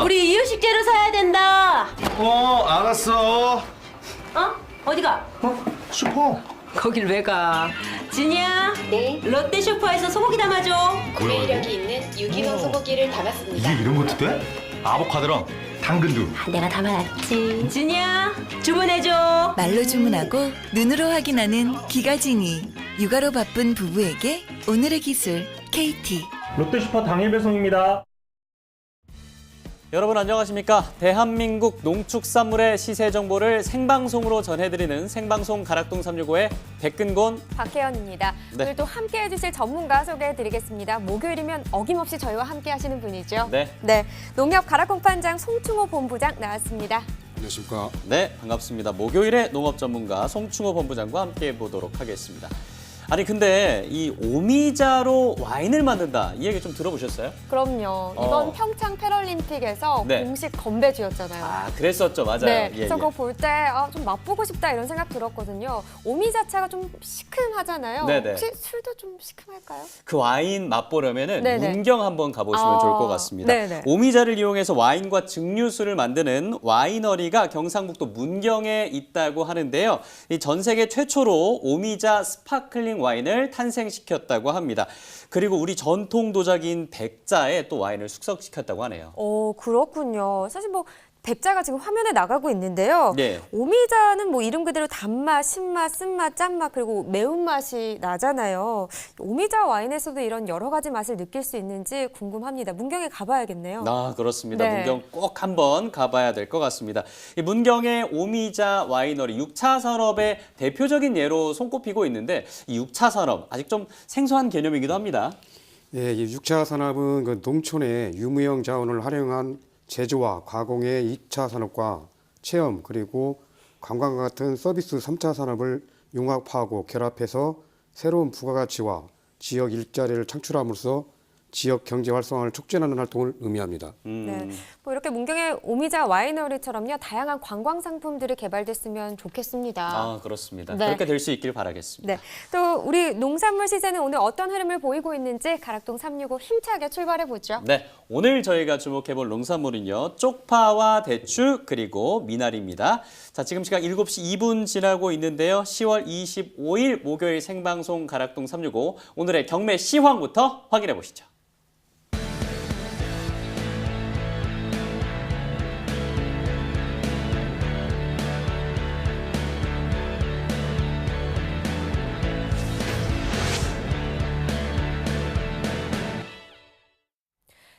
우리 이유식 재료 사야 된다. 알았어. 어디가? 슈퍼. 거길 왜 가? 진이야. 네, 롯데 슈퍼에서 소고기 담아줘. 구매력이 있는 유기농 소고기를 담았습니다. 이게 이런 것도 돼? 아보카도랑 당근도. 내가 담아놨지. 진이야, 주문해줘. 말로 주문하고 눈으로 확인하는 기가진이. 육아로 바쁜 부부에게 오늘의 기술 KT. 롯데슈퍼 당일 배송입니다. 여러분 안녕하십니까? 대한민국 농축산물의 시세 정보를 생방송으로 전해드리는 생방송 가락동 365의 백근곤, 박혜연입니다. 네. 오늘 또 함께 해주실 전문가 소개해드리겠습니다. 목요일이면 어김없이 저희와 함께 하시는 분이죠. 네. 농협 가락공판장 송충호 본부장 나왔습니다. 안녕하십니까. 네, 반갑습니다. 목요일에 농업 전문가 송충호 본부장과 함께 보도록 하겠습니다. 아니 근데 이 오미자로 와인을 만든다 이 얘기 좀 들어보셨어요? 그럼요. 이번 평창 패럴림픽에서 네. 공식 건배주였잖아요. 아 그랬었죠, 맞아요. 네, 예, 그래서 예. 그거 볼 때 좀 맛보고 싶다 이런 생각 들었거든요. 오미 자체가 좀 시큼하잖아요. 네네. 혹시 술도 좀 시큼할까요? 그 와인 맛보려면은 네네. 문경 한번 가보시면 좋을 것 같습니다. 네네. 오미자를 이용해서 와인과 증류수를 만드는 와이너리가 경상북도 문경에 있다고 하는데요. 이 전 세계 최초로 오미자 스파클링 와인을 탄생시켰다고 합니다. 그리고 우리 전통 도자기인 백자에 또 와인을 숙성시켰다고 하네요. 그렇군요. 사실 뭐 백자가 지금 화면에 나가고 있는데요. 네. 오미자는 뭐 이름 그대로 단맛, 신맛, 쓴맛, 짠맛 그리고 매운맛이 나잖아요. 오미자 와인에서도 이런 여러 가지 맛을 느낄 수 있는지 궁금합니다. 문경에 가봐야겠네요. 아, 그렇습니다. 네. 문경 꼭 한번 가봐야 될 것 같습니다. 이 문경의 오미자 와이너리 6차 산업의 대표적인 예로 손꼽히고 있는데 이 6차 산업 아직 좀 생소한 개념이기도 합니다. 예, 이 6차 산업은 그 농촌의 유무형 자원을 활용한 제조와 가공의 2차 산업과 체험 그리고 관광과 같은 서비스 3차 산업을 융합하고 결합해서 새로운 부가가치와 지역 일자리를 창출함으로써 지역 경제 활성화를 촉진하는 활동을 의미합니다. 네, 뭐 이렇게 문경의 오미자 와이너리처럼요 다양한 관광 상품들이 개발됐으면 좋겠습니다. 아, 그렇습니다. 네. 그렇게 될 수 있길 바라겠습니다. 네, 또 우리 농산물 시세는 오늘 어떤 흐름을 보이고 있는지 가락동 365 힘차게 출발해 보죠. 네, 오늘 저희가 주목해볼 농산물은요. 쪽파와 대추 그리고 미나리입니다. 자, 지금 시각 7시 2분 지나고 있는데요. 10월 25일 목요일 생방송 가락동 365 오늘의 경매 시황부터 확인해 보시죠.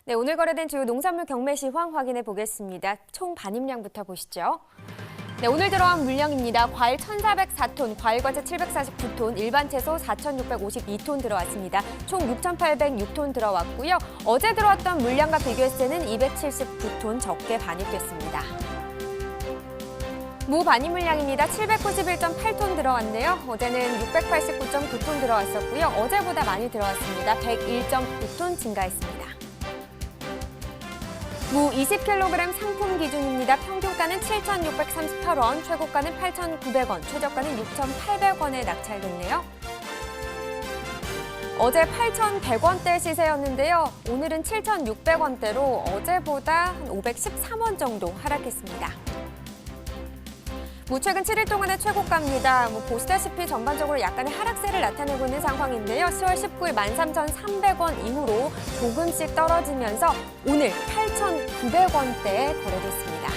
네, 오늘 거래된 주요 농산물 경매 시황 확인해 보겠습니다. 총 반입량부터 보시죠. 네, 오늘 들어온 물량입니다. 과일 1,404톤, 과일과채 749톤, 일반 채소 4,652톤 들어왔습니다. 총 6,806톤 들어왔고요. 어제 들어왔던 물량과 비교했을 때는 279톤 적게 반입됐습니다. 무 반입 물량입니다. 791.8톤 들어왔네요. 어제는 689.9톤 들어왔었고요. 어제보다 많이 들어왔습니다. 101.9톤 증가했습니다. 무 20kg 상품 기준입니다. 평균가는 7,638원, 최고가는 8,900원, 최저가는 6,800원에 낙찰됐네요. 어제 8,100원대 시세였는데요. 오늘은 7,600원대로 어제보다 한 513원 정도 하락했습니다. 무 최근 7일 동안의 최고가입니다. 보시다시피 전반적으로 약간의 하락세를 나타내고 있는 상황인데요. 10월 19일 13,300원 이후로 조금씩 떨어지면서 오늘 8,900원대에 거래됐습니다.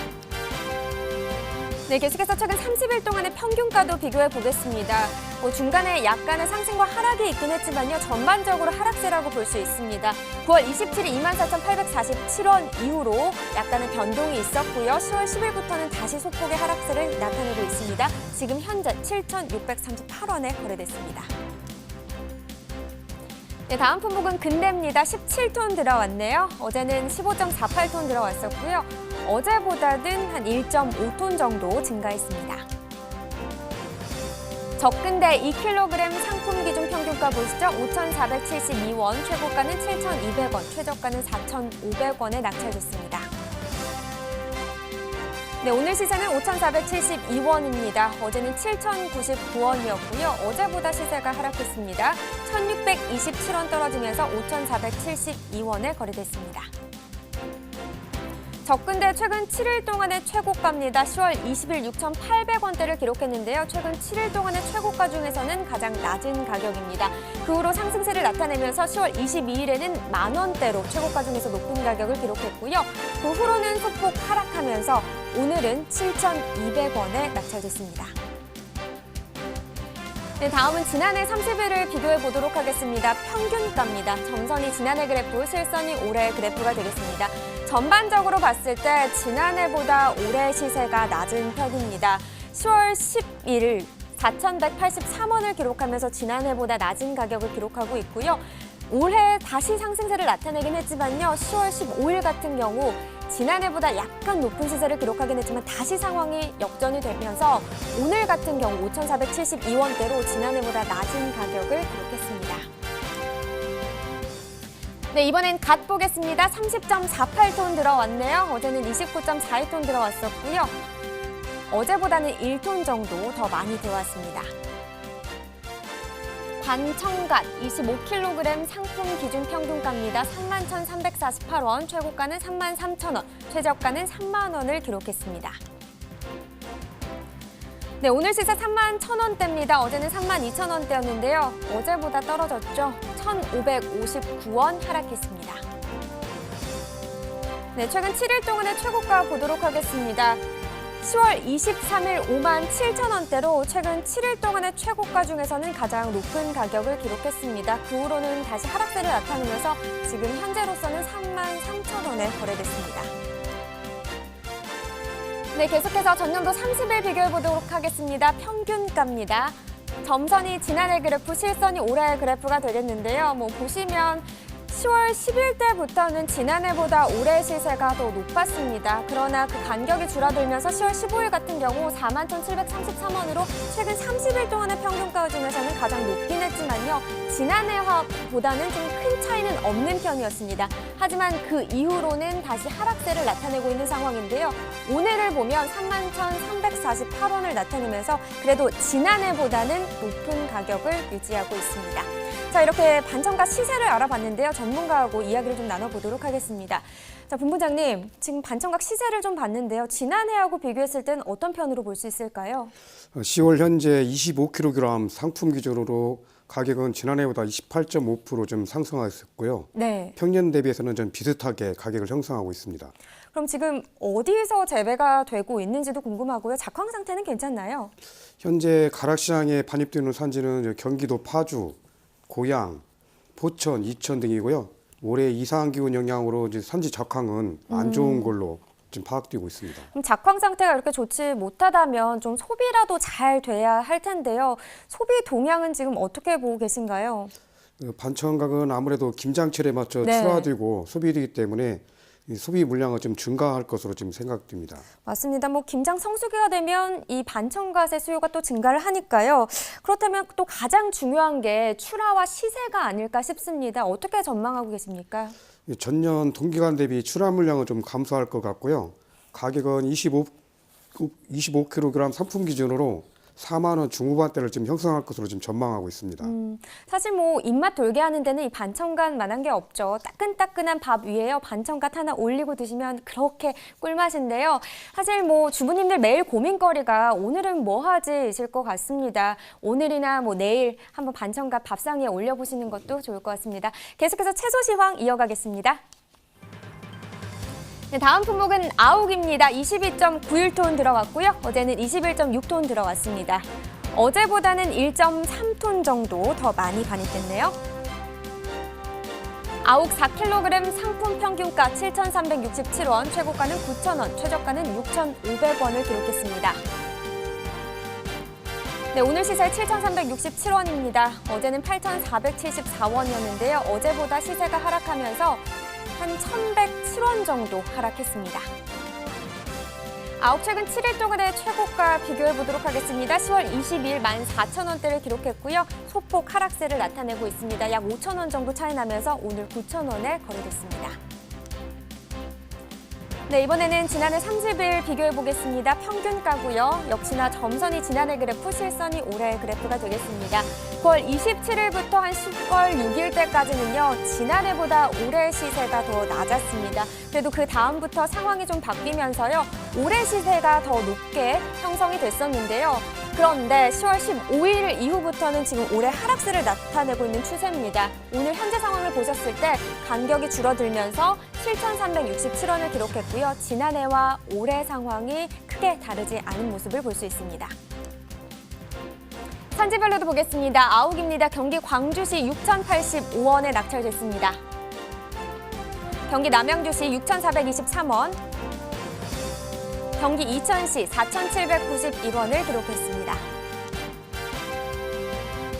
네, 계속해서 최근 30일 동안의 평균가도 비교해 보겠습니다. 중간에 약간의 상승과 하락이 있긴 했지만요. 전반적으로 하락세라고 볼 수 있습니다. 9월 27일 24,847원 이후로 약간의 변동이 있었고요. 10월 10일부터는 다시 소폭의 하락세를 나타내고 있습니다. 지금 현재 7,638원에 거래됐습니다. 네, 다음 품목은 근대입니다. 17톤 들어왔네요. 어제는 15.48톤 들어왔었고요. 어제보다는 한 1.5톤 정도 증가했습니다. 적근대 2kg 상품 기준 평균가 보시죠. 5,472원, 최고가는 7,200원, 최저가는 4,500원에 낙찰됐습니다. 네, 오늘 시세는 5,472원입니다. 어제는 7,099원이었고요. 어제보다 시세가 하락했습니다. 1,627원 떨어지면서 5,472원에 거래됐습니다. 적근대 최근 7일 동안의 최고가입니다. 10월 20일 6,800원대를 기록했는데요. 최근 7일 동안의 최고가 중에서는 가장 낮은 가격입니다. 그 후로 상승세를 나타내면서 10월 22일에는 만원대로 최고가 중에서 높은 가격을 기록했고요. 그 후로는 소폭 하락하면서 오늘은 7,200원에 낙찰됐습니다. 네, 다음은 지난해 30일을 비교해 보도록 하겠습니다. 평균가입니다. 점선이 지난해 그래프, 실선이 올해 그래프가 되겠습니다. 전반적으로 봤을 때 지난해보다 올해 시세가 낮은 편입니다. 10월 10일 4,183원을 기록하면서 지난해보다 낮은 가격을 기록하고 있고요. 올해 다시 상승세를 나타내긴 했지만요. 10월 15일 같은 경우 지난해보다 약간 높은 시세를 기록하긴 했지만 다시 상황이 역전이 되면서 오늘 같은 경우 5,472원대로 지난해보다 낮은 가격을 기록했습니다. 네, 이번엔 갓 보겠습니다. 30.48톤 들어왔네요. 어제는 29.42톤 들어왔었고요. 어제보다는 1톤 정도 더 많이 들어왔습니다. 반청갓 25kg 상품 기준 평균가입니다. 31,348원, 최고가는 33,000원, 최저가는 3만 원을 기록했습니다. 네, 오늘 시세 31,000원대입니다. 어제는 32,000원대였는데요. 어제보다 떨어졌죠. 1,559원 하락했습니다. 네, 최근 7일 동안의 최고가 보도록 하겠습니다. 10월 23일 57,000원대로 최근 7일 동안의 최고가 중에서는 가장 높은 가격을 기록했습니다. 그 후로는 다시 하락세를 나타내면서 지금 현재로서는 33,000원에 거래됐습니다. 네, 계속해서 전년도 30일 비교해보도록 하겠습니다. 평균가입니다. 점선이 지난해 그래프, 실선이 올해 그래프가 되겠는데요. 보시면 10월 10일 때부터는 지난해보다 올해 시세가 더 높았습니다. 그러나 그 간격이 줄어들면서 10월 15일 같은 경우 41,733원으로 최근 30일 동안의 평균가 중에서는 가장 높긴 했지만요. 지난해보다는 좀 큰 차이는 없는 편이었습니다. 하지만 그 이후로는 다시 하락세를 나타내고 있는 상황인데요. 오늘을 보면 31,348원을 나타내면서 그래도 지난해보다는 높은 가격을 유지하고 있습니다. 자, 이렇게 반청가 시세를 알아봤는데요. 전문가하고 이야기를 좀 나눠보도록 하겠습니다. 자, 본부장님, 지금 반청각 시세를 좀 봤는데요. 지난해하고 비교했을 때는 어떤 편으로 볼 수 있을까요? 10월 현재 25kg 상품 기준으로 가격은 지난해보다 28.5% 좀 상승했었고요. 네. 평년 대비해서는 좀 비슷하게 가격을 형성하고 있습니다. 그럼 지금 어디서 재배가 되고 있는지도 궁금하고요. 작황 상태는 괜찮나요? 현재 가락시장에 반입되는 산지는 경기도 파주, 고양, 포천, 이천 등이고요. 올해 이상기온 영향으로 이제 산지 작황은 안 좋은 걸로 지금 파악되고 있습니다. 그럼 작황 상태가 이렇게 좋지 못하다면 좀 소비라도 잘 돼야 할 텐데요. 소비 동향은 지금 어떻게 보고 계신가요? 반청각은 아무래도 김장철에 맞춰 네. 출하되고 소비되기 때문에 이 소비 물량은 좀 증가할 것으로 지금 생각됩니다. 맞습니다. 김장 성수기가 되면 이 반청갓의 수요가 또 증가를 하니까요. 그렇다면 또 가장 중요한 게 출하와 시세가 아닐까 싶습니다. 어떻게 전망하고 계십니까? 전년 동기간 대비 출하 물량은 좀 감소할 것 같고요. 가격은 25kg 상품 기준으로 4만 원 중후반대를 지금 형성할 것으로 지금 전망하고 있습니다. 사실 입맛 돌게 하는 데는 이 반청갓만한 게 없죠. 따끈따끈한 밥 위에요. 반청갓 하나 올리고 드시면 그렇게 꿀맛인데요. 사실 주부님들 매일 고민거리가 오늘은 뭐 하지이실 것 같습니다. 오늘이나 내일 한번 반청갓 밥상 위에 올려보시는 것도 좋을 것 같습니다. 계속해서 채소 시황 이어가겠습니다. 네, 다음 품목은 아욱입니다. 22.91톤 들어왔고요. 어제는 21.6톤 들어왔습니다. 어제보다는 1.3톤 정도 더 많이 반입됐네요. 아욱 4kg 상품 평균가 7,367원, 최고가는 9,000원, 최저가는 6,500원을 기록했습니다. 네, 오늘 시세 7,367원입니다. 어제는 8,474원이었는데요. 어제보다 시세가 하락하면서 한 1,107원 정도 하락했습니다. 아욱 최근 7일 동안의 최고가 비교해보도록 하겠습니다. 10월 22일 14,000원대를 기록했고요. 소폭 하락세를 나타내고 있습니다. 약 5,000원 정도 차이 나면서 오늘 9,000원에 거래됐습니다. 네, 이번에는 지난해 30일 비교해 보겠습니다. 평균가고요. 역시나 점선이 지난해 그래프, 실선이 올해 그래프가 되겠습니다. 9월 27일부터 한 10월 6일 때까지는요. 지난해보다 올해 시세가 더 낮았습니다. 그래도 그 다음부터 상황이 좀 바뀌면서요. 올해 시세가 더 높게 형성이 됐었는데요. 그런데 10월 15일 이후부터는 지금 올해 하락세를 나타내고 있는 추세입니다. 오늘 현재 상황을 보셨을 때 간격이 줄어들면서 7,367원을 기록했고요. 지난해와 올해 상황이 크게 다르지 않은 모습을 볼 수 있습니다. 산지별로도 보겠습니다. 아욱입니다. 경기 광주시 6,085원에 낙찰됐습니다. 경기 남양주시 6,423원, 경기 이천시 4,791원을 기록했습니다.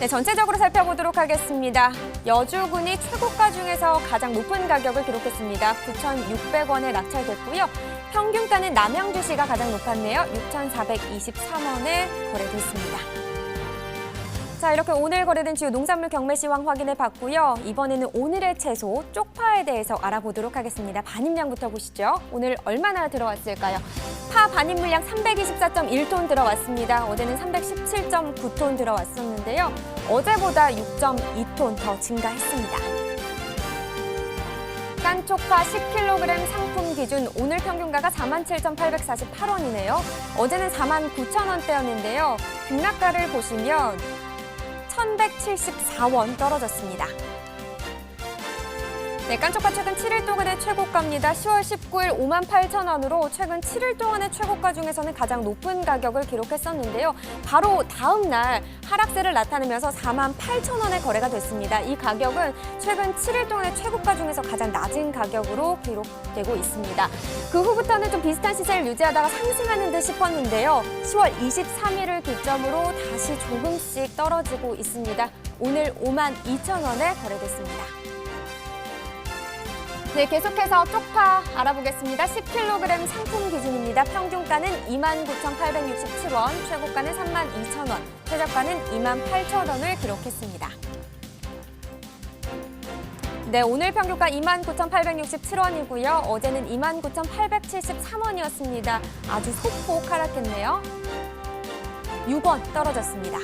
네, 전체적으로 살펴보도록 하겠습니다. 여주군이 최고가 중에서 가장 높은 가격을 기록했습니다. 9,600원에 낙찰됐고요. 평균가는 남양주시가 가장 높았네요. 6,423원에 거래됐습니다. 자, 이렇게 오늘 거래된 주요 농산물 경매 시황 확인해 봤고요. 이번에는 오늘의 채소 쪽파에 대해서 알아보도록 하겠습니다. 반입량부터 보시죠. 오늘 얼마나 들어왔을까요? 파 반입 물량 324.1톤 들어왔습니다. 어제는 317.9톤 들어왔었는데요. 어제보다 6.2톤 더 증가했습니다. 깐쪽파 10kg 상품 기준 오늘 평균가가 47,848원이네요. 어제는 49,000원대였는데요. 등락가를 보시면 1,174원 떨어졌습니다. 네, 깐쪽파 최근 7일 동안의 최고가입니다. 10월 19일 58,000원으로 최근 7일 동안의 최고가 중에서는 가장 높은 가격을 기록했었는데요. 바로 다음 날 하락세를 나타내면서 48,000원에 거래가 됐습니다. 이 가격은 최근 7일 동안의 최고가 중에서 가장 낮은 가격으로 기록되고 있습니다. 그 후부터는 좀 비슷한 시세를 유지하다가 상승하는 듯 싶었는데요. 10월 23일을 기점으로 다시 조금씩 떨어지고 있습니다. 오늘 52,000원에 거래됐습니다. 네, 계속해서 쪽파 알아보겠습니다. 10kg 상품 기준입니다. 평균가는 29,867원, 최고가는 32,000원, 최저가는 28,000원을 기록했습니다. 네, 오늘 평균가 29,867원이고요. 어제는 29,873원이었습니다. 아주 소폭 하락했네요. 6원 떨어졌습니다.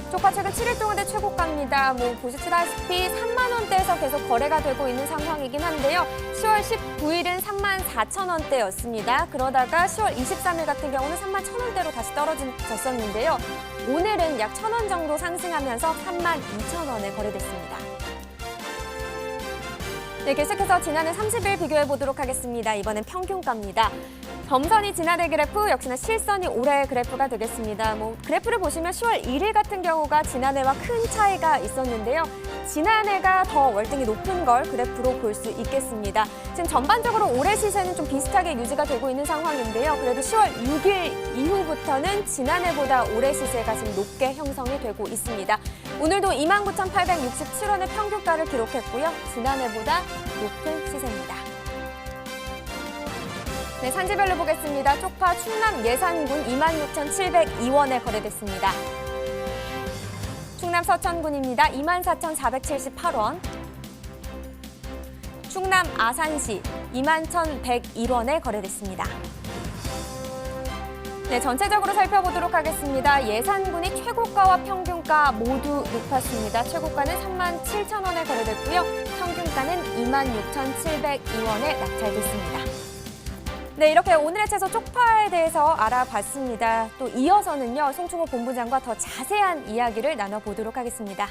쪽파 최근 7일 동안의 최고가입니다. 보시다시피 3만 원대에서 계속 거래가 되고 있는 상황이긴 한데요. 10월 19일은 34,000원대였습니다. 그러다가 10월 23일 같은 경우는 31,000원대로 다시 떨어졌었는데요. 오늘은 약 1,000원 정도 상승하면서 32,000원에 거래됐습니다. 네, 계속해서 지난해 30일 비교해 보도록 하겠습니다. 이번엔 평균가입니다. 점선이 지난해 그래프, 역시나 실선이 올해 그래프가 되겠습니다. 그래프를 보시면 10월 1일 같은 경우가 지난해와 큰 차이가 있었는데요. 지난해가 더 월등히 높은 걸 그래프로 볼 수 있겠습니다. 지금 전반적으로 올해 시세는 좀 비슷하게 유지가 되고 있는 상황인데요. 그래도 10월 6일 이후부터는 지난해보다 올해 시세가 지금 높게 형성이 되고 있습니다. 오늘도 29,867원의 평균가를 기록했고요. 지난해보다 높은 시세입니다. 네, 산지별로 보겠습니다. 쪽파 충남 예산군 26,702원에 거래됐습니다. 충남 서천군입니다. 24,478원. 충남 아산시 21,101원에 거래됐습니다. 네, 전체적으로 살펴보도록 하겠습니다. 예산군이 최고가와 평균가 모두 높았습니다. 최고가는 37,000원에 거래됐고요. 평균가는 26,702원에 낙찰됐습니다. 네, 이렇게 오늘의 채소 쪽파에 대해서 알아봤습니다. 또 이어서는요, 송충호 본부장과 더 자세한 이야기를 나눠보도록 하겠습니다.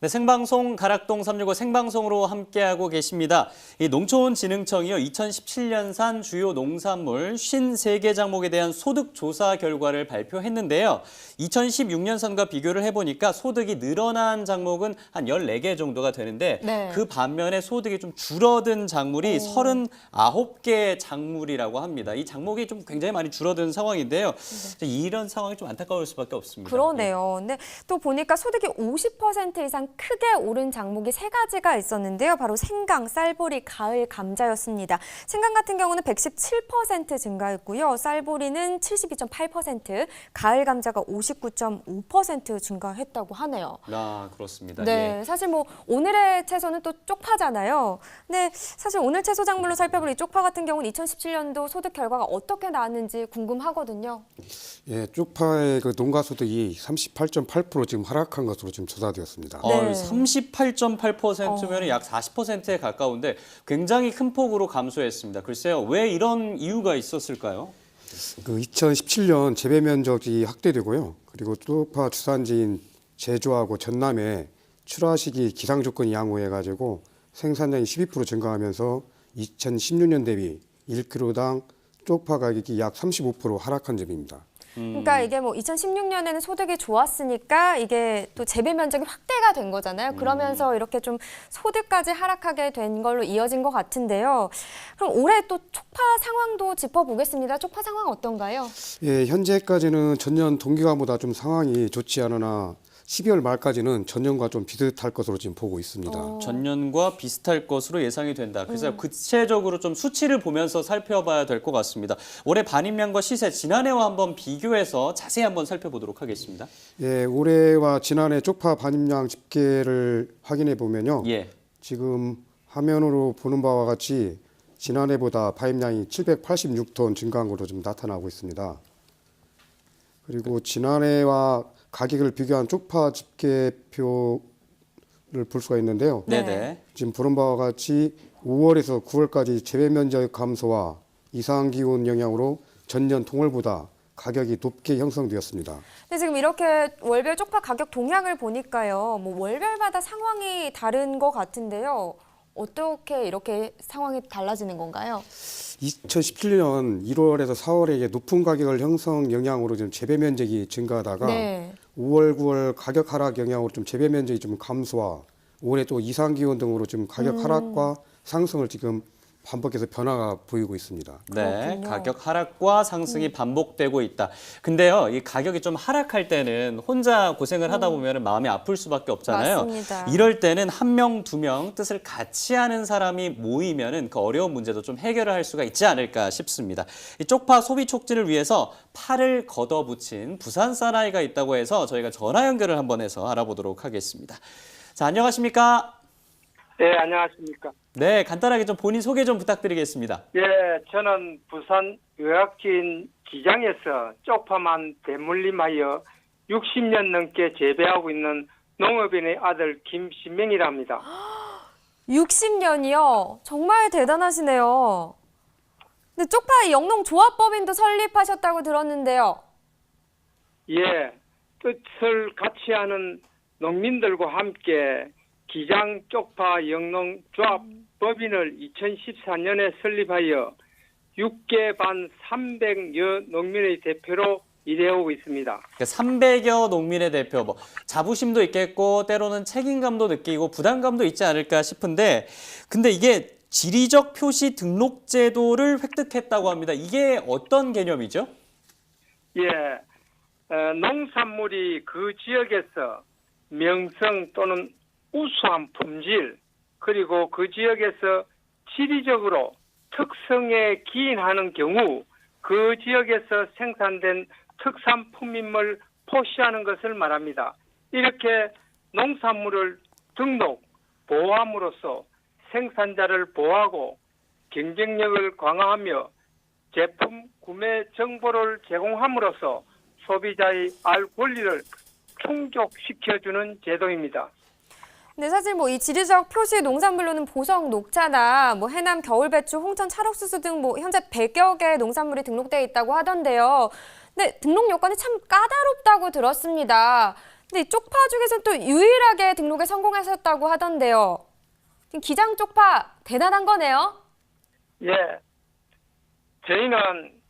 네, 생방송 가락동 365 생방송으로 함께하고 계십니다. 이 농촌진흥청이요 2017년산 주요 농산물 53개 작목에 대한 소득 조사 결과를 발표했는데요. 2016년산과 비교를 해보니까 소득이 늘어난 작목은 한 14개 정도가 되는데 네. 그 반면에 소득이 좀 줄어든 작물이 39개 작물이라고 합니다. 이 작목이 좀 굉장히 많이 줄어든 상황인데요. 이런 상황이 좀 안타까울 수밖에 없습니다. 그러네요. 근데 또 보니까 소득이 50% 이상 크게 오른 작목이 세 가지가 있었는데요. 바로 생강, 쌀보리, 가을 감자였습니다. 생강 같은 경우는 117% 증가했고요. 쌀보리는 72.8%, 가을 감자가 59.5% 증가했다고 하네요. 아, 그렇습니다. 네, 예. 사실 뭐 오늘의 채소는 또 쪽파잖아요. 근데 사실 오늘 채소 작물로 살펴볼 이 쪽파 같은 경우는 2017년도 소득 결과가 어떻게 나왔는지 궁금하거든요. 예, 쪽파의 그 농가 소득이 38.8% 지금 하락한 것으로 지금 조사되었습니다. 네. 38.8%면 약 40%에 가까운데 굉장히 큰 폭으로 감소했습니다. 글쎄요, 왜 이런 이유가 있었을까요? 그 2017년 재배 면적이 확대되고요. 그리고 쪽파 주산지인 제주하고 전남에 출하 시기 기상 조건이 양호해가지고 생산량이 12% 증가하면서 2016년 대비 1kg당 쪽파 가격이 약 35% 하락한 점입니다. 그러니까 이게 뭐 2016년에는 소득이 좋았으니까 이게 또 재배 면적이 확대가 된 거잖아요. 그러면서 이렇게 좀 소득까지 하락하게 된 걸로 이어진 것 같은데요. 그럼 올해 또 쪽파 상황도 짚어보겠습니다. 쪽파 상황 어떤가요? 예, 현재까지는 전년 동기간보다 좀 상황이 좋지 않으나 12월 말까지는 전년과 좀 비슷할 것으로 지금 보고 있습니다. 전년과 비슷할 것으로 예상이 된다. 그래서 구체적으로 좀 수치를 보면서 살펴봐야 될 것 같습니다. 올해 반입량과 시세 지난해와 한번 비교해서 자세히 한번 살펴보도록 하겠습니다. 예, 올해와 지난해 쪽파 반입량 집계를 확인해 보면요. 예. 지금 화면으로 보는 바와 같이 지난해보다 반입량이 786톤 증가한 것으로 좀 나타나고 있습니다. 그리고 지난해와 가격을 비교한 쪽파 집계표를 볼 수가 있는데요. 네네. 지금 보는 바와 같이 5월에서 9월까지 재배 면적 감소와 이상 기온 영향으로 전년 동월보다 가격이 높게 형성되었습니다. 근데 지금 이렇게 월별 쪽파 가격 동향을 보니까요. 뭐 월별마다 상황이 다른 것 같은데요. 어떻게 이렇게 상황이 달라지는 건가요? 2017년 1월에서 4월에 이게 높은 가격을 형성 영향으로 좀 재배 면적이 증가하다가 네. 5월, 9월 가격 하락 영향으로 좀 재배 면적이 좀 감소와 올해 또 이상 기온 등으로 좀 가격 하락과 상승을 지금 반복해서 변화가 보이고 있습니다. 네, 그렇군요. 가격 하락과 상승이 반복되고 있다. 근데요, 이 가격이 좀 하락할 때는 혼자 고생을 하다 보면 마음이 아플 수밖에 없잖아요. 맞습니다. 이럴 때는 한 명, 두 명 뜻을 같이 하는 사람이 모이면은 그 어려운 문제도 좀 해결을 할 수가 있지 않을까 싶습니다. 이 쪽파 소비 촉진을 위해서 팔을 걷어붙인 부산 사나이가 있다고 해서 저희가 전화 연결을 한번 해서 알아보도록 하겠습니다. 자, 안녕하십니까? 네, 안녕하십니까. 네, 간단하게 좀 본인 소개 좀 부탁드리겠습니다. 예, 저는 부산 유학진 기장에서 쪽파만 대물림하여 60년 넘게 재배하고 있는 농업인의 아들 김신명이랍니다. 60년이요? 정말 대단하시네요. 근데 쪽파 영농조합법인도 설립하셨다고 들었는데요. 예, 뜻을 같이 하는 농민들과 함께 기장 쪽파 영농조합 법인을 2014년에 설립하여 6개 반 300여 농민의 대표로 일해오고 있습니다. 300여 농민의 대표, 뭐 자부심도 있겠고 때로는 책임감도 느끼고 부담감도 있지 않을까 싶은데, 근데 이게 지리적 표시 등록 제도를 획득했다고 합니다. 이게 어떤 개념이죠? 예, 농산물이 그 지역에서 명성 또는 우수한 품질, 그리고 그 지역에서 지리적으로 특성에 기인하는 경우 그 지역에서 생산된 특산품임을 표시하는 것을 말합니다. 이렇게 농산물을 등록, 보호함으로써 생산자를 보호하고 경쟁력을 강화하며 제품 구매 정보를 제공함으로써 소비자의 알 권리를 충족시켜주는 제도입니다. 근데 사실 뭐 이 지리적 표시 농산물로는 보성 녹차나 뭐 해남 겨울배추, 홍천 찰옥수수 등 뭐 현재 100여 개의 농산물이 등록되어 있다고 하던데요. 근데 등록 요건이 참 까다롭다고 들었습니다. 근데 이 쪽파 중에서 또 유일하게 등록에 성공하셨다고 하던데요. 기장 쪽파 대단한 거네요. 예, 저희는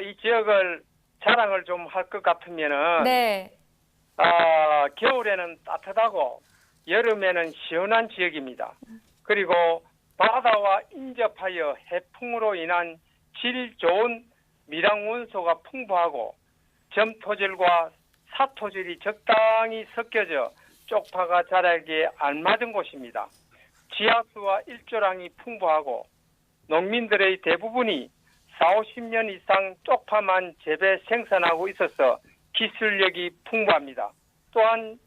이 지역을 자랑을 좀 할 것 같으면은 네. 겨울에는 따뜻하고 여름에는 시원한 지역입니다. 그리고 바다와 인접하여 해풍으로 인한 질 좋은 밀양 원소가 풍부하고 점토질과 사토질이 적당히 섞여져 쪽파가 자라기에 알맞은 곳입니다. 지하수와 일조량이 풍부하고 농민들의 대부분이 40-50년 이상 쪽파만 재배 생산하고 있어서 기술력이 풍부합니다. 또한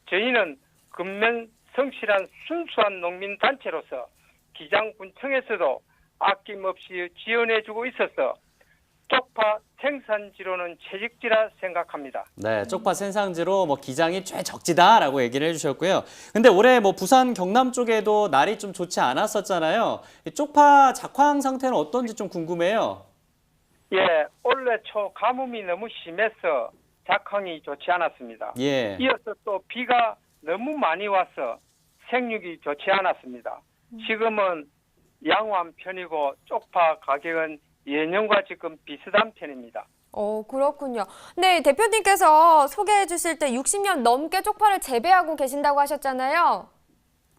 저희는 근면 성실한 순수한 농민단체로서 기장군청에서도 아낌없이 지원해주고 있어서 쪽파 생산지로는 최적지라 생각합니다. 네, 쪽파 생산지로 뭐 기장이 최적지다라고 얘기를 해주셨고요. 근데 올해 뭐 부산 경남 쪽에도 날이 좀 좋지 않았었잖아요. 이 쪽파 작황 상태는 어떤지 좀 궁금해요. 예, 올해 초 가뭄이 너무 심해서 작황이 좋지 않았습니다. 예. 이어서 또 비가 너무 많이 와서 생육이 좋지 않았습니다. 지금은 양호한 편이고 쪽파 가격은 예년과 지금 비슷한 편입니다. 그렇군요. 네, 대표님께서 소개해 주실 때 60년 넘게 쪽파를 재배하고 계신다고 하셨잖아요.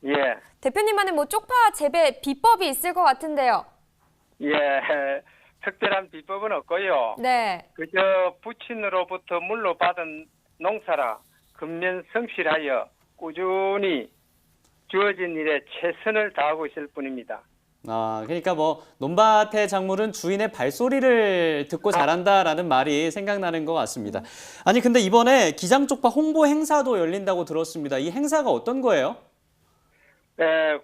예, 대표님만의 뭐 쪽파 재배 비법이 있을 것 같은데요. 예, 특별한 비법은 없고요. 네. 그저 부친으로부터 물로받은 농사라 근면 성실하여 꾸준히 주어진 일에 최선을 다하고 있을 뿐입니다. 그러니까 뭐 논밭의 작물은 주인의 발소리를 듣고 자란다라는 말이 생각나는 것 같습니다. 아니 근데 이번에 기장 쪽파 홍보 행사도 열린다고 들었습니다. 이 행사가 어떤 거예요? 네,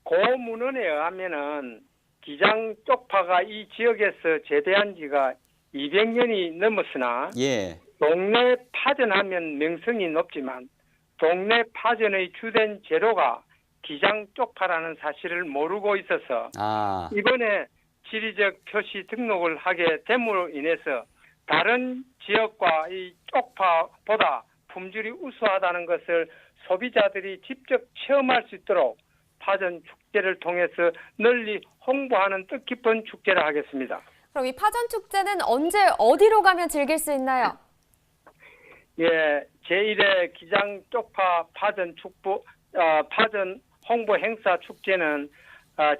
고문헌에 의하면은 기장 쪽파가 이 지역에서 재배한 지가 200년이 넘었으나 예. 동네 파전하면 명성이 높지만 동네 파전의 주된 재료가 기장 쪽파라는 사실을 모르고 있어서 이번에 지리적 표시 등록을 하게 됨으로 인해서 다른 지역과 이 쪽파보다 품질이 우수하다는 것을 소비자들이 직접 체험할 수 있도록 파전 축제를 통해서 널리 홍보하는 뜻깊은 축제를 하겠습니다. 그럼 이 파전 축제는 언제 어디로 가면 즐길 수 있나요? 예, 제1회 기장 쪽파 파전 홍보 행사 축제는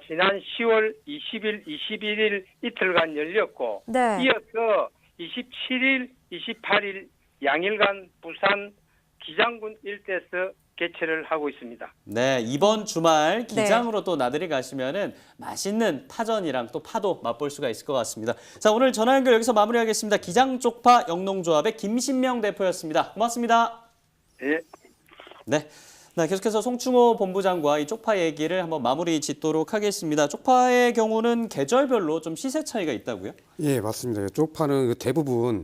지난 10월 20일, 21일 이틀간 열렸고 네. 이어서 27일, 28일 양일간 부산 기장군 일대에서 개최를 하고 있습니다. 네, 이번 주말 기장으로 또 나들이 가시면은 맛있는 파전이랑 또 파도 맛볼 수가 있을 것 같습니다. 자, 오늘 전화 연결 여기서 마무리하겠습니다. 기장 쪽파 영농조합의 김신명 대표였습니다. 고맙습니다. 예. 네. 계속해서 송충호 본부장과 이 쪽파 얘기를 한번 마무리 짓도록 하겠습니다. 쪽파의 경우는 계절별로 좀 시세 차이가 있다고요? 예, 맞습니다. 쪽파는 대부분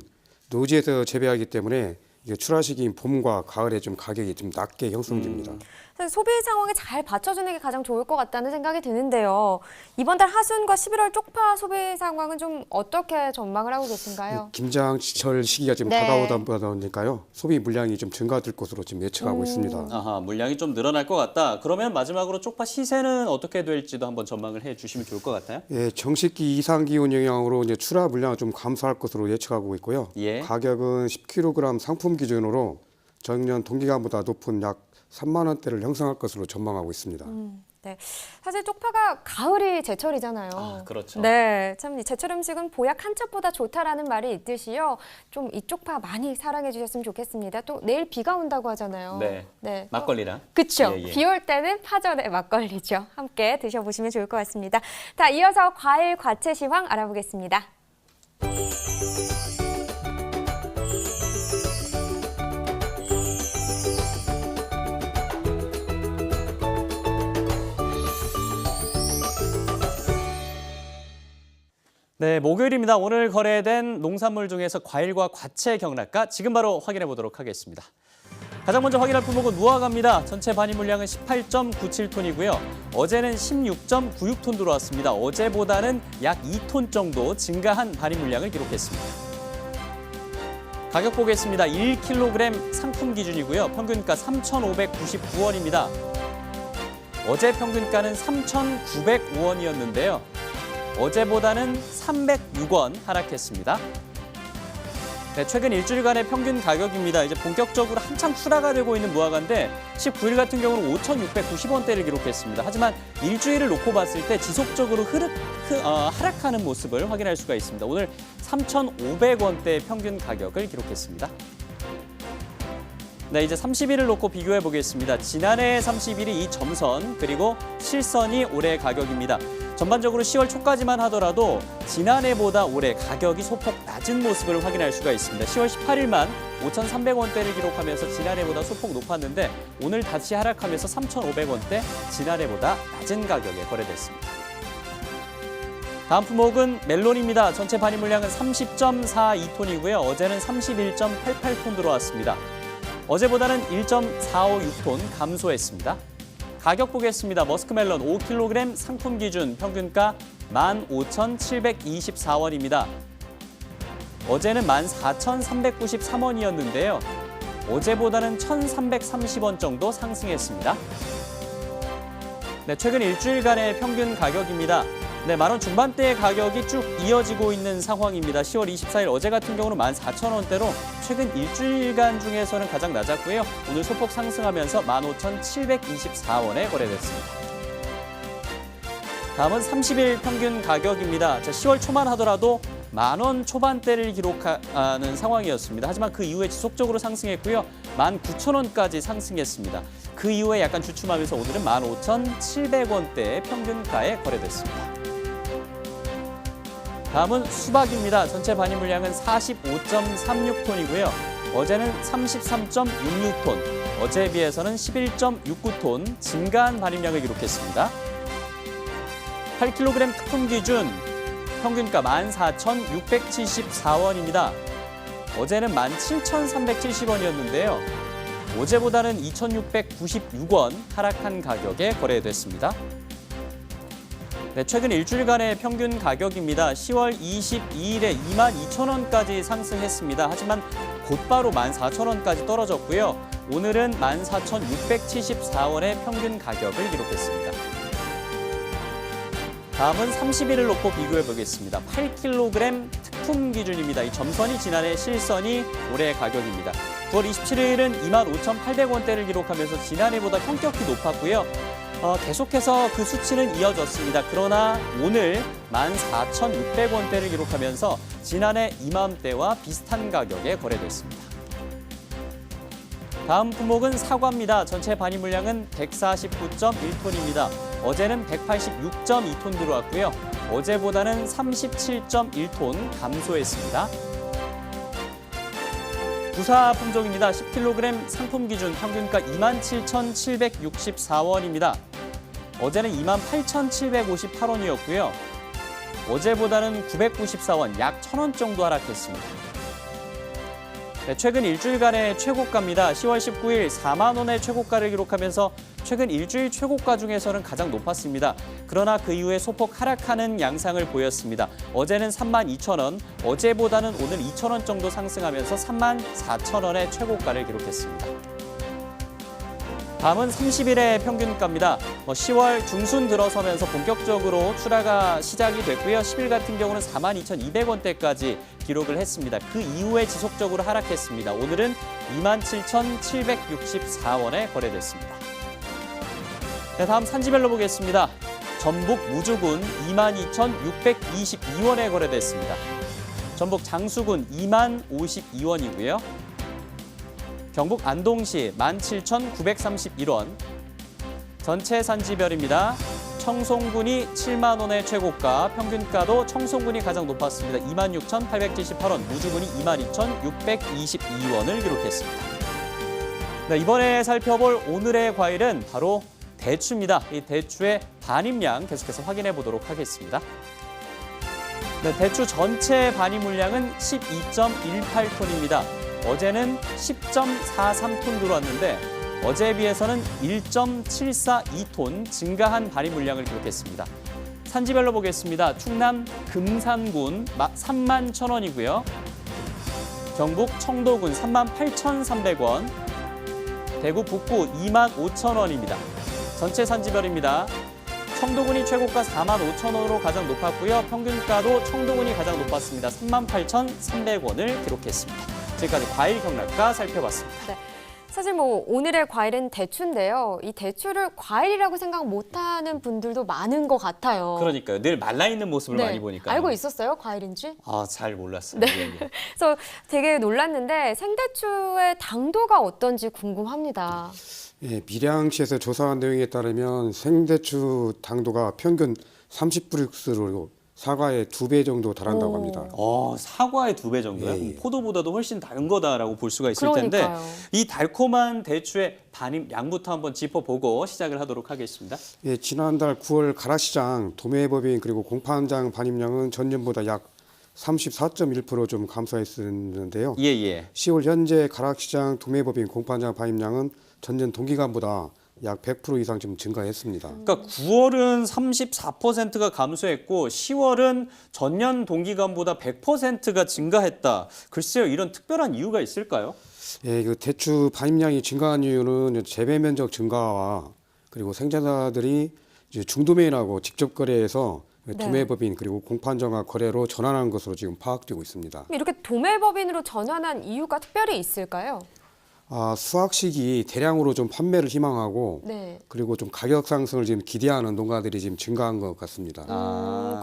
노지에서 재배하기 때문에 이게 출하 시기인 봄과 가을에 좀 가격이 좀 낮게 형성됩니다. 사실 소비 상황에 잘 받쳐주는 게 가장 좋을 것 같다는 생각이 드는데요. 이번 달 하순과 11월 쪽파 소비 상황은 좀 어떻게 전망을 하고 계신가요? 김장철 시기가 지금 다가오다 보니까요. 소비 물량이 좀 증가될 것으로 지금 예측하고 있습니다. 물량이 좀 늘어날 것 같다. 그러면 마지막으로 쪽파 시세는 어떻게 될지도 한번 전망을 해주시면 좋을 것 같아요. 예, 정식기 이상 기온 영향으로 이제 출하 물량을 좀 감소할 것으로 예측하고 있고요. 예. 가격은 10kg 상품 기준으로 전년 동기간보다 높은 약 3만 원대를 형성할 것으로 전망하고 있습니다. 네, 사실 쪽파가 가을이 제철이잖아요. 그렇죠. 네, 참 이 제철 음식은 보약 한 첩보다 좋다라는 말이 있듯이요. 좀 이 쪽파 많이 사랑해 주셨으면 좋겠습니다. 또 내일 비가 온다고 하잖아요. 네. 막걸리랑. 그렇죠. 예. 비 올 때는 파전에 막걸리죠. 함께 드셔보시면 좋을 것 같습니다. 자, 이어서 과일 과채 시황 알아보겠습니다. 네, 목요일입니다. 오늘 거래된 농산물 중에서 과일과 과채 경락가 지금 바로 확인해 보도록 하겠습니다. 가장 먼저 확인할 품목은 무화과입니다. 전체 반입 물량은 18.97톤이고요. 어제는 16.96톤 들어왔습니다. 어제보다는 약 2톤 정도 증가한 반입 물량을 기록했습니다. 가격 보겠습니다. 1kg 상품 기준이고요. 평균가 3,599원입니다. 어제 평균가는 3,905원이었는데요. 어제보다는 306원 하락했습니다. 네, 최근 일주일간의 평균 가격입니다. 이제 본격적으로 한창 출하가 되고 있는 무화과인데 19일 같은 경우는 5,690원대를 기록했습니다. 하지만 일주일을 놓고 봤을 때 지속적으로 하락하는 모습을 확인할 수가 있습니다. 오늘 3,500원대 평균 가격을 기록했습니다. 네, 이제 30일을 놓고 비교해 보겠습니다. 지난해 30일이 이 점선 그리고 실선이 올해 가격입니다. 전반적으로 10월 초까지만 하더라도 지난해보다 올해 가격이 소폭 낮은 모습을 확인할 수가 있습니다. 10월 18일만 5,300원대를 기록하면서 지난해보다 소폭 높았는데 오늘 다시 하락하면서 3,500원대 지난해보다 낮은 가격에 거래됐습니다. 다음 품목은 멜론입니다. 전체 반입 물량은 30.42톤이고요. 어제는 31.88톤 들어왔습니다. 어제보다는 1.456톤 감소했습니다. 가격 보겠습니다. 머스크멜론 5kg 상품 기준 평균가 15,724원입니다. 어제는 14,393원이었는데요. 어제보다는 1,330원 정도 상승했습니다. 네, 최근 일주일간의 평균 가격입니다. 네, 만원 중반대의 가격이 쭉 이어지고 있는 상황입니다. 10월 24일 어제 같은 경우는 14,000원대로 최근 일주일간 중에서는 가장 낮았고요. 오늘 소폭 상승하면서 15,724원에 거래됐습니다. 다음은 30일 평균 가격입니다. 10월 초만 하더라도 10,000원 초반대를 기록하는 상황이었습니다. 하지만 그 이후에 지속적으로 상승했고요. 19,000원까지 상승했습니다. 그 이후에 약간 주춤하면서 오늘은 15,700원대의 평균가에 거래됐습니다. 다음은 수박입니다. 전체 반입 물량은 45.36톤이고요. 어제는 33.66톤, 어제에 비해서는 11.69톤 증가한 반입량을 기록했습니다. 8kg 특품 기준 평균가 14,674원입니다. 어제는 17,370원이었는데요. 어제보다는 2,696원 하락한 가격에 거래됐습니다. 네, 최근 일주일간의 평균 가격입니다. 10월 22일에 22,000원까지 상승했습니다. 하지만 곧바로 14,000원까지 떨어졌고요. 오늘은 14,674원의 평균 가격을 기록했습니다. 다음은 30일을 놓고 비교해 보겠습니다. 8kg 특품 기준입니다. 이 점선이 지난해, 실선이 올해 가격입니다. 9월 27일은 25,800원대를 기록하면서 지난해보다 현격히 높았고요. 계속해서 그 수치는 이어졌습니다. 그러나 오늘 14,600원대를 기록하면서 지난해 이맘때와 비슷한 가격에 거래됐습니다. 다음 품목은 사과입니다. 전체 반입 물량은 149.1톤입니다. 어제는 186.2톤 들어왔고요. 어제보다는 37.1톤 감소했습니다. 부사 품종입니다. 10kg 상품 기준 평균가 27,764원입니다. 어제는 28,758원이었고요. 어제보다는 994원, 약 1,000원 정도 하락했습니다. 네, 최근 일주일간의 최고가입니다. 10월 19일 4만 원의 최고가를 기록하면서 최근 일주일 최고가 중에서는 가장 높았습니다. 그러나 그 이후에 소폭 하락하는 양상을 보였습니다. 어제는 32,000원, 어제보다는 오늘 2,000원 정도 상승하면서 34,000원의 최고가를 기록했습니다. 다음은 30일의 평균가입니다. 10월 중순 들어서면서 본격적으로 출하가 시작이 됐고요. 10일 같은 경우는 42,200원대까지 기록을 했습니다. 그 이후에 지속적으로 하락했습니다. 오늘은 27,764원에 거래됐습니다. 네, 다음 산지별로 보겠습니다. 전북 무주군 22,622원에 거래됐습니다. 전북 장수군 20,052원이고요. 경북 안동시 17,931원. 전체 산지별입니다. 청송군이 7만 원의 최고가, 평균가도 청송군이 가장 높았습니다. 26,878원, 무주군이 22,622원을 기록했습니다. 네, 이번에 살펴볼 오늘의 과일은 바로 대추입니다. 이 대추의 반입량 계속해서 확인해 보도록 하겠습니다. 네, 대추 전체 반입 물량은 12.18톤입니다. 어제는 10.43톤 들어왔는데 어제에 비해서는 1.742톤 증가한 반입 물량을 기록했습니다. 산지별로 보겠습니다. 충남 금산군 31,000원이고요. 경북 청도군 38,300원, 대구 북구 25,000원입니다. 전체 산지별입니다. 청도군이 최고가 45,000원으로 가장 높았고요. 평균가도 청도군이 가장 높았습니다. 38,300원을 기록했습니다. 지금까지 과일 경락가 살펴봤습니다. 네. 사실 뭐 오늘의 과일은 대추인데요. 이 대추를 과일이라고 생각 못하는 분들도 많은 것 같아요. 그러니까요. 늘 말라있는 모습을 네. 많이 보니까. 알고 있었어요? 과일인지? 아, 잘 몰랐어요. 네. 예, 예. 그래서 되게 놀랐는데 생대추의 당도가 어떤지 궁금합니다. 예, 밀양시에서 조사한 내용에 따르면 생대추 당도가 평균 30브릭스로 사과의 2배 정도 달한다고 합니다. 사과의 2배 정도요? 예, 예. 그럼 포도보다도 훨씬 다른 거다라고 볼 수가 있을 그러니까요. 텐데 이 달콤한 대추의 반입 양부터 한번 짚어보고 시작을 하도록 하겠습니다. 예, 지난달 9월 가락시장 도매법인 그리고 공판장 반입량은 전년보다 약 34.1% 감소했었는데요. 예, 예. 10월 현재 가락시장 도매법인 공판장 반입량은 전년 동기간보다 약 100% 이상 좀 증가했습니다. 그러니까 9월은 34%가 감소했고 10월은 전년 동기간보다 100%가 증가했다. 글쎄요, 이런 특별한 이유가 있을까요? 예, 그 대추 반입량이 증가한 이유는 재배 면적 증가와 그리고 생산자들이 이제 중도매인하고 직접 거래해서 도매법인 그리고 공판장과 거래로 전환한 것으로 지금 파악되고 있습니다. 이렇게 도매법인으로 전환한 이유가 특별히 있을까요? 수확식이 대량으로 좀 판매를 희망하고 네. 그리고 좀 가격 상승을 지금 기대하는 농가들이 지금 증가한 것 같습니다.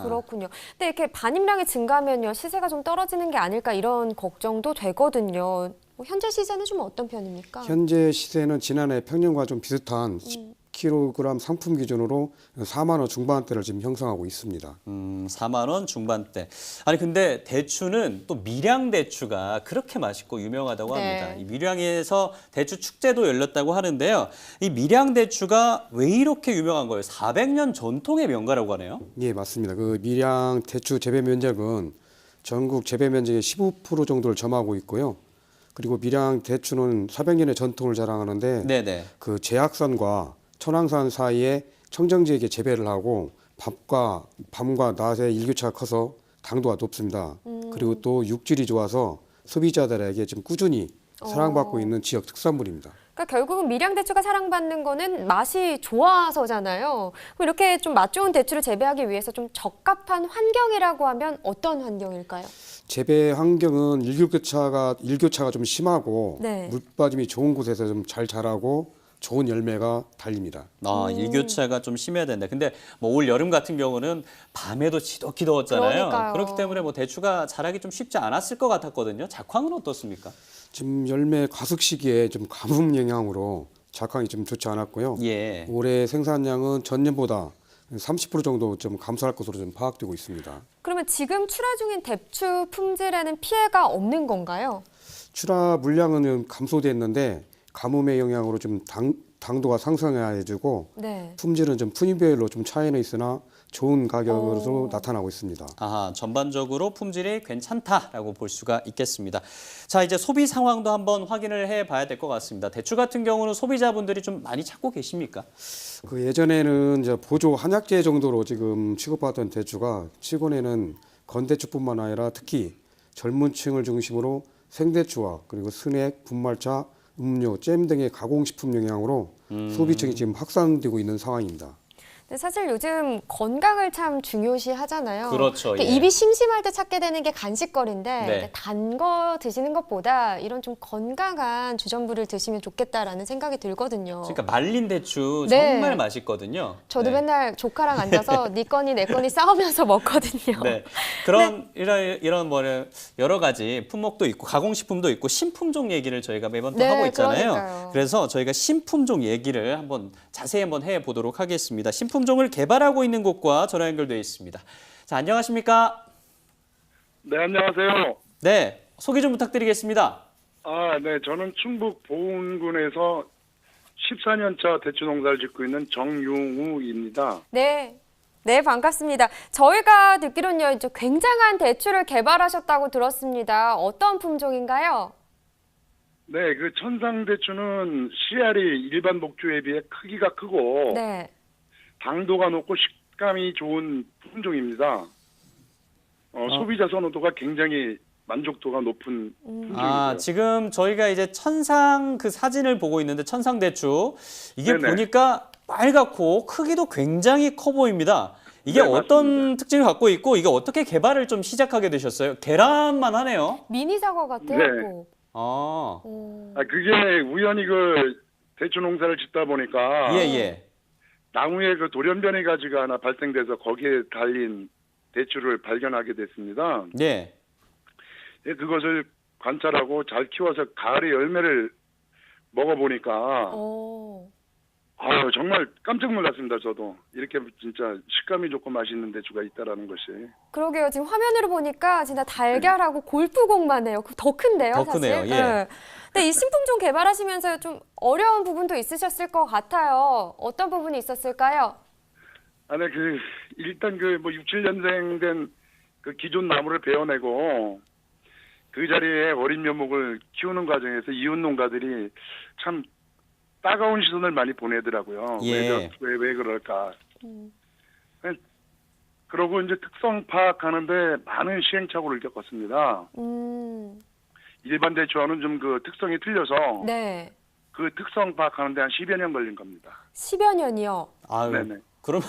그렇군요. 근데 이렇게 반입량이 증가하면요, 시세가 좀 떨어지는 게 아닐까 이런 걱정도 되거든요. 현재 시세는 좀 어떤 편입니까? 현재 시세는 지난해 평년과 좀 비슷한 10kg 상품 기준으로 4만 원 중반대를 지금 형성하고 있습니다. 4만 원 중반대. 아니 근데 대추는 또 밀양 대추가 그렇게 맛있고 유명하다고 네. 합니다. 이 밀양에서 대추 축제도 열렸다고 하는데요. 이 밀양 대추가 왜 이렇게 유명한 거예요? 400년 전통의 명가라고 하네요. 예, 맞습니다. 그 밀양 대추 재배 면적은 전국 재배 면적의 15% 정도를 점하고 있고요. 그리고 밀양 대추는 400년의 전통을 자랑하는데 네네. 그 제약산과 천왕산 사이에 청정지역에 재배를 하고 밤과 낮에 일교차가 커서 당도가 높습니다. 그리고 또 육질이 좋아서 소비자들에게 지금 꾸준히 사랑받고 있는 지역 특산물입니다. 그러니까 결국은 밀양 대추가 사랑받는 거는 맛이 좋아서잖아요. 그럼 이렇게 좀 맛 좋은 대추를 재배하기 위해서 좀 적합한 환경이라고 하면 어떤 환경일까요? 재배 환경은 일교차가 좀 심하고 네. 물빠짐이 좋은 곳에서 좀 잘 자라고 좋은 열매가 달립니다. 일교차가 좀 심해야 된다. 근데 뭐 올 여름 같은 경우는 밤에도 지독히 더웠잖아요. 그러니까요. 그렇기 때문에 뭐 대추가 자라기 좀 쉽지 않았을 것 같았거든요. 작황은 어떻습니까? 지금 열매 과숙 시기에 좀 가뭄 영향으로 작황이 좀 좋지 않았고요. 예. 올해 생산량은 전년보다 30% 정도 좀 감소할 것으로 좀 파악되고 있습니다. 그러면 지금 출하 중인 대추 품질에는 피해가 없는 건가요? 출하 물량은 좀 감소됐는데 가뭄의 영향으로 좀 당도가 상승해가지고 네. 품질은 좀 품위별로 좀 차이는 있으나 좋은 가격으로 나타나고 있습니다. 전반적으로 품질이 괜찮다라고 볼 수가 있겠습니다. 자, 이제 소비 상황도 한번 확인을 해봐야 될 것 같습니다. 대추 같은 경우는 소비자분들이 좀 많이 찾고 계십니까? 그 예전에는 이제 보조 한약재 정도로 지금 취급받던 대추가 최근에는 건대추뿐만 아니라 특히 젊은 층을 중심으로 생대추와 그리고 스낵, 분말차, 음료, 잼 등의 가공식품 영향으로 소비층이 지금 확산되고 있는 상황입니다. 근데 사실 요즘 건강을 참 중요시 하잖아요. 그렇죠. 그러니까 예. 입이 심심할 때 찾게 되는 게 간식거리인데 네. 단 거 드시는 것보다 이런 좀 건강한 주전부리를 드시면 좋겠다라는 생각이 들거든요. 그러니까 말린 대추 네. 정말 맛있거든요. 저도 네. 맨날 조카랑 앉아서 네 거니 내 거니 싸우면서 먹거든요. 네. 그런 이런 뭐 여러 가지 품목도 있고 가공식품도 있고 신품종 얘기를 저희가 매번 또 네, 하고 있잖아요. 그러니까요. 그래서 저희가 신품종 얘기를 한번 자세히 한번 해보도록 하겠습니다. 신품종을 개발하고 있는 곳과 전화 연결되어 있습니다. 자, 안녕하십니까? 네, 안녕하세요. 네, 소개 좀 부탁드리겠습니다. 네, 저는 충북 보은군에서 14년차 대추 농사를 짓고 있는 정용우입니다. 네. 네, 반갑습니다. 저희가 듣기로는요, 이제 굉장한 대추를 개발하셨다고 들었습니다. 어떤 품종인가요? 네, 그 천상대추는 씨알이 일반 목주에 비해 크기가 크고 네. 당도가 높고 식감이 좋은 품종입니다. 소비자 선호도가 굉장히 만족도가 높은 품종이고요. 지금 저희가 이제 천상 그 사진을 보고 있는데 천상대추 이게 네네. 보니까 빨갛고 크기도 굉장히 커 보입니다. 이게 네, 어떤 맞습니다. 특징을 갖고 있고 이게 어떻게 개발을 좀 시작하게 되셨어요? 계란만 하네요. 미니 사과 같아요. 네. 꼭. 그게 우연히 그 대추 농사를 짓다 보니까 예. 나무에 그 돌연변이 가지가 하나 발생돼서 거기에 달린 대추를 발견하게 됐습니다. 네. 예, 그것을 관찰하고 잘 키워서 가을에 열매를 먹어보니까 정말 깜짝 놀랐습니다. 저도 이렇게 진짜 식감이 좋고 맛있는 대추가 있다라는 것이. 그러게요. 지금 화면으로 보니까 진짜 달걀하고 골프공만 해요. 더 큰데요, 더 사실. 크네요. 예. 네. 근데 이 신품종 개발하시면서 좀 어려운 부분도 있으셨을 것 같아요. 어떤 부분이 있었을까요? 일단 6, 7년생 된 그 기존 나무를 베어내고 그 자리에 어린 묘목을 키우는 과정에서 이웃 농가들이 참 따가운 시선을 많이 보내더라고요. 예. 왜 그럴까. 그러고 이제 특성 파악하는데 많은 시행착오를 겪었습니다. 일반 대추와는 좀 그 특성이 틀려서 네. 그 특성 파악하는데 한 10여 년 걸린 겁니다. 10여 년이요? 아유, 네네. 그러면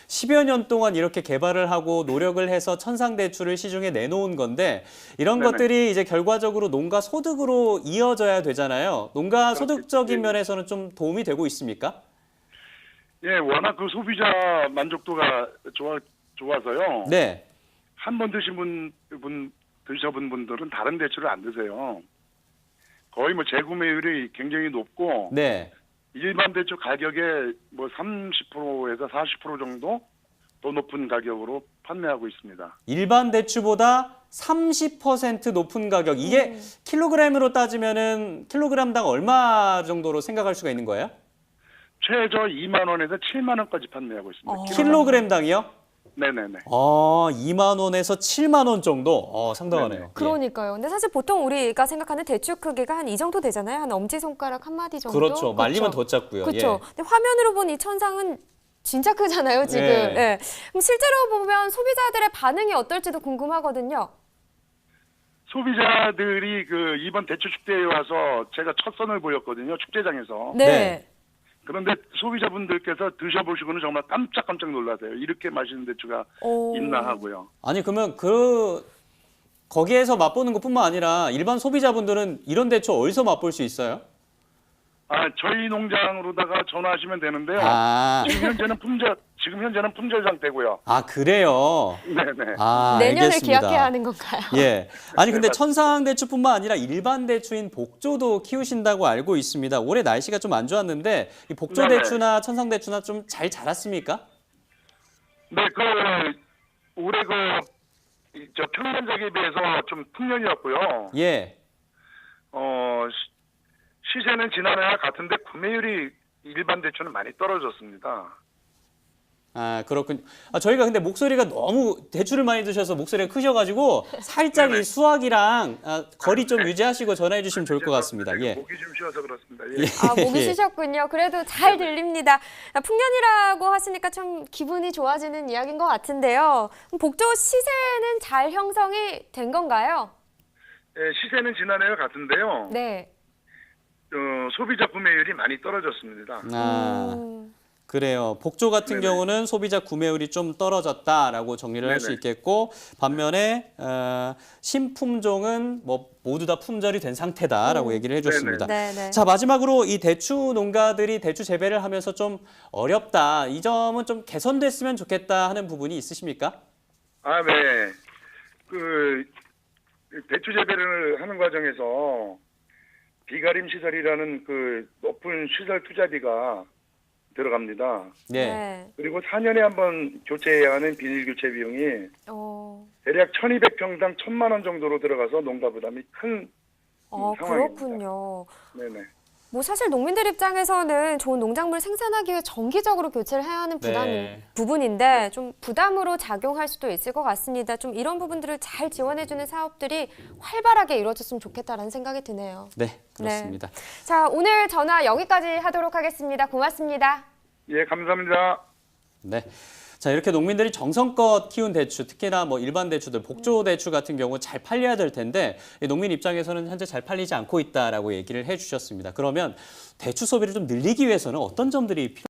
10여 년 동안 이렇게 개발을 하고 노력을 해서 천상대추를 시중에 내놓은 건데 이런 네네. 것들이 이제 결과적으로 농가 소득으로 이어져야 되잖아요. 농가 소득적인 면에서는 좀 도움이 되고 있습니까? 예, 워낙 그 소비자 만족도가 좋아서요. 네. 한 번 드셔본 분들은 다른 대추를 안 드세요. 거의 뭐 재구매율이 굉장히 높고 네. 일반 대추 가격의 뭐 30%에서 40% 정도 더 높은 가격으로 판매하고 있습니다. 일반 대추보다 30% 높은 가격. 이게 킬로그램으로 따지면은 킬로그램당 얼마 정도로 생각할 수가 있는 거예요? 최저 2만 원에서 7만 원까지 판매하고 있습니다. 킬로그램당이요? 네네네. 2만 원에서 7만 원 정도? 상당하네요. 네네. 그러니까요. 근데 사실 보통 우리가 생각하는 대추 크기가 한 이 정도 되잖아요. 한 엄지손가락 한 마디 정도? 그렇죠. 말리면 더 작고요. 그렇죠. 근데 화면으로 본 이 천상은 진짜 크잖아요, 지금. 네. 네. 그럼 실제로 보면 소비자들의 반응이 어떨지도 궁금하거든요. 소비자들이 그 이번 대추 축제에 와서 제가 첫 선을 보였거든요. 축제장에서. 네. 그런데 소비자분들께서 드셔보시고는 정말 깜짝깜짝 놀라세요. 이렇게 맛있는 대추가 있나 하고요. 아니 그러면 거기에서 맛보는 것뿐만 아니라 일반 소비자분들은 이런 대추 어디서 맛볼 수 있어요? 저희 농장으로다가 전화하시면 되는데요. 지금 현재는 품절 상태고요. 그래요? 네네. 내년을 알겠습니다. 기약해야 하는 건가요? 예. 아니 근데 네, 천상대추뿐만 아니라 일반 대추인 복조도 키우신다고 알고 있습니다. 올해 날씨가 좀 안 좋았는데 이 복조대추나 천상대추나 좀 잘 자랐습니까? 네, 올해 평년작에 비해서 좀 풍년이었고요. 예. 시세는 지난해와 같은데 구매율이 일반 대추는 많이 떨어졌습니다. 그렇군요. 저희가 근데 목소리가 너무 대추를 많이 드셔서 목소리가 크셔가지고 살짝 이 수확이랑 거리 좀 유지하시고 전화해 주시면 좋을 것 같습니다. 예. 목이 좀 쉬어서 그렇습니다. 목이 쉬셨군요. 그래도 잘 들립니다. 풍년이라고 하시니까 참 기분이 좋아지는 이야기인 것 같은데요. 복조 시세는 잘 형성이 된 건가요? 네, 시세는 지난해와 같은데요. 네. 소비자 구매율이 많이 떨어졌습니다. 그래요. 복조 같은 경우는 소비자 구매율이 좀 떨어졌다라고 정리를 할 수 있겠고 반면에 신품종은 모두 다 품절이 된 상태다라고 얘기를 해줬습니다. 네네. 자, 마지막으로 이 대추 농가들이 대추 재배를 하면서 좀 어렵다. 이 점은 좀 개선됐으면 좋겠다 하는 부분이 있으십니까? 네. 대추 재배를 하는 과정에서 비가림 시설이라는 높은 시설 투자비가 들어갑니다. 네. 그리고 4년에 한 번 교체해야 하는 비닐 교체 비용이 대략 1,200평당 1,000만 원 정도로 들어가서 농가 부담이 큰 상황입니다. 그렇군요. 네네. 사실 농민들 입장에서는 좋은 농작물 생산하기 위해 정기적으로 교체를 해야 하는 부분인데 좀 부담으로 작용할 수도 있을 것 같습니다. 좀 이런 부분들을 잘 지원해주는 사업들이 활발하게 이루어졌으면 좋겠다라는 생각이 드네요. 네, 그렇습니다. 자, 오늘 전화 여기까지 하도록 하겠습니다. 고맙습니다. 예, 감사합니다. 네. 자, 이렇게 농민들이 정성껏 키운 대추, 특히나 일반 대추들, 복조 대추 같은 경우 잘 팔려야 될 텐데 이 농민 입장에서는 현재 잘 팔리지 않고 있다라고 얘기를 해주셨습니다. 그러면 대추 소비를 좀 늘리기 위해서는 어떤 점들이 필요할까요?